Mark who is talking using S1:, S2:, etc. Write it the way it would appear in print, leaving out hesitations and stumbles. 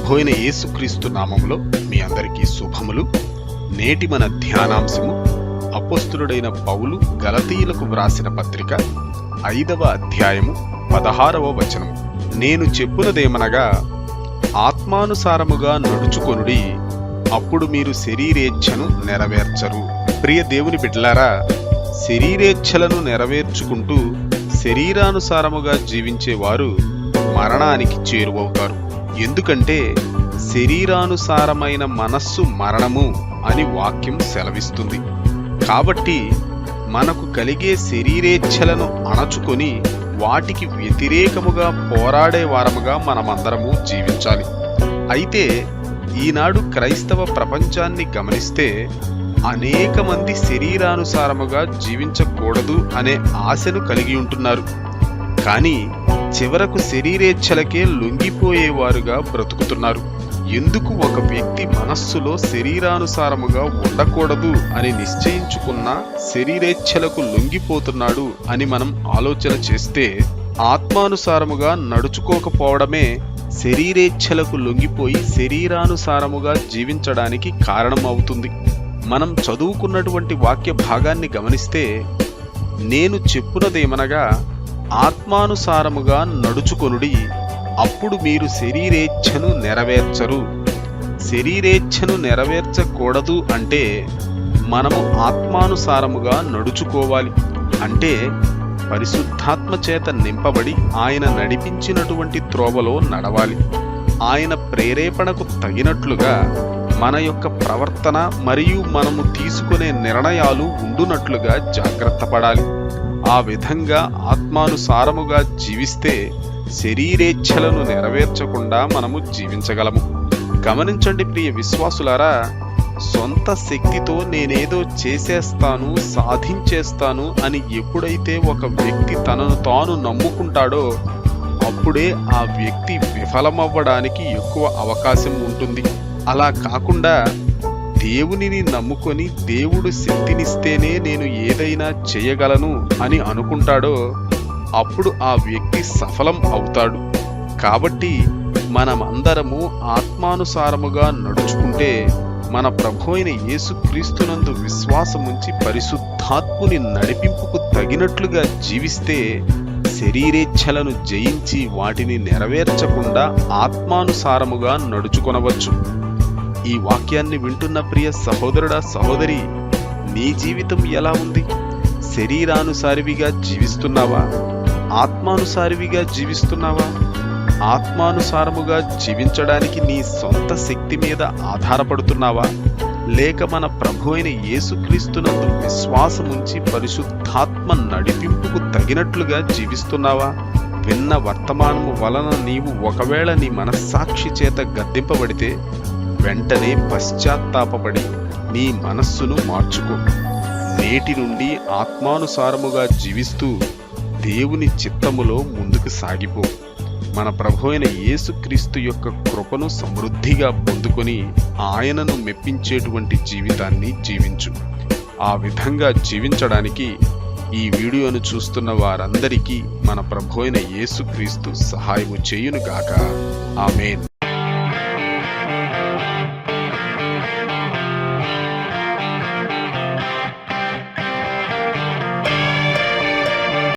S1: ప్రభు అయిన యేసుక్రీస్తు నామములో మీ అందరికీ శుభములు. నేటి మన ధ్యానాంశము అపోస్తలుడైన పౌలు గలతీయులకు వ్రాసిన పత్రిక 5వ అధ్యాయము 16వ వచనము. నేను చెప్పునదేమనగా, ఆత్మానుసారముగా నడుచుకొనుడి, అప్పుడు మీరు శరీరేచ్ఛను నెరవేర్చరు. ప్రియ దేవుని బిడ్డలారా, శరీరేచ్ఛలను నెరవేర్చుకుంటూ శరీరానుసారముగా జీవించేవారు మరణానికి చేరువవుతారు. ఎందుకంటే శరీరానుసారమైన మనస్సు మరణము అని వాక్యం సెలవిస్తుంది. కాబట్టి మనకు కలిగే శరీరేచ్ఛలను అణచుకొని వాటికి వ్యతిరేకముగా పోరాడే వారముగా మనమందరము జీవించాలి. అయితే ఈనాడు క్రైస్తవ ప్రపంచాన్ని గమనిస్తే అనేక మంది శరీరానుసారముగా జీవించకూడదు అనే ఆశను కలిగి ఉంటున్నారు. కానీ చివరకు శరీరేచ్ఛలకే లొంగిపోయేవారుగా బ్రతుకుతున్నారు. ఎందుకు ఒక వ్యక్తి మనస్సులో శరీరానుసారముగా ఉండకూడదు అని నిశ్చయించుకున్న శరీరేచ్ఛలకు లొంగిపోతున్నాడు అని మనం ఆలోచన చేస్తే, ఆత్మానుసారముగా నడుచుకోకపోవడమే శరీరేచ్ఛలకు లొంగిపోయి శరీరానుసారముగా జీవించడానికి కారణం అవుతుంది. మనం చదువుకున్నటువంటి వాక్య భాగాన్ని గమనిస్తే, నేను చెప్పునదేమనగా, ఆత్మానుసారముగా నడుచుకొనుడి, అప్పుడు మీరు శరీరేచ్ఛను నెరవేర్చరు. శరీరేచ్ఛను నెరవేర్చకూడదు అంటే మనము ఆత్మానుసారముగా నడుచుకోవాలి. అంటే పరిశుద్ధాత్మ చేత నింపబడి ఆయన నడిపించినటువంటి త్రోవలో నడవాలి. ఆయన ప్రేరేపణకు తగినట్లుగా మన యొక్క ప్రవర్తన మరియు మనము తీసుకునే నిర్ణయాలు ఉండునట్లుగా జాగ్రత్త పడాలి. ఆ విధంగా ఆత్మానుసారముగా జీవిస్తే శరీరేచ్ఛలను నెరవేర్చకుండా మనము జీవించగలము. గమనించండి ప్రియ విశ్వాసులారా, సొంత శక్తితో నేనేదో చేసేస్తాను, సాధించేస్తాను అని ఎప్పుడైతే ఒక వ్యక్తి తనను తాను నమ్ముకుంటాడో అప్పుడే ఆ వ్యక్తి విఫలమవ్వడానికి ఎక్కువ అవకాశం ఉంటుంది. అలా కాకుండా దేవునిని నమ్ముకొని దేవుడు శక్తినిస్తేనే నేను ఏదైనా చేయగలను అని అనుకుంటాడో అప్పుడు ఆ వ్యక్తి సఫలం అవుతాడు. కాబట్టి మనమందరము ఆత్మానుసారముగా నడుచుకుంటే, మన ప్రభు అయిన యేసుక్రీస్తునందు విశ్వాసముంచి పరిశుద్ధాత్ముని నడిపింపుకు తగినట్లుగా జీవిస్తే శరీరేచ్ఛలను జయించి వాటిని నెరవేర్చకుండా ఆత్మానుసారముగా నడుచుకొనవచ్చు. ఈ వాక్యాన్ని వింటున్న ప్రియ సహోదరుడా, సహోదరి, నీ జీవితం ఎలా ఉంది? శరీరానుసారివిగా జీవిస్తున్నావా? ఆత్మానుసారివిగా జీవిస్తున్నావా? ఆత్మానుసారముగా జీవించడానికి నీ సొంత శక్తి మీద ఆధారపడుతున్నావా? లేక మన ప్రభు అయిన యేసుక్రీస్తునందు విశ్వాసముంచి పరిశుద్ధాత్మ నడిపింపుకు తగినట్లుగా జీవిస్తున్నావా? విన్న వర్తమానము వలన నీవు ఒకవేళ నీ మనస్సాక్షి చేత గద్దింపబడితే వెంటనే పశ్చాత్తాపపడి నీ మనస్సును మార్చుకో. నేటి నుండి ఆత్మానుసారముగా జీవిస్తూ దేవుని చిత్తములో ముందుకు సాగిపో. మన ప్రభు అయిన యేసుక్రీస్తు యొక్క కృపను సమృద్ధిగా పొందుకొని ఆయనను మెప్పించేటువంటి జీవితాన్ని జీవించు. ఆ విధంగా జీవించడానికి ఈ వీడియోను చూస్తున్న వారందరికీ మన ప్రభు అయిన యేసుక్రీస్తు సహాయము చేయునుగాక. ఆమేన్.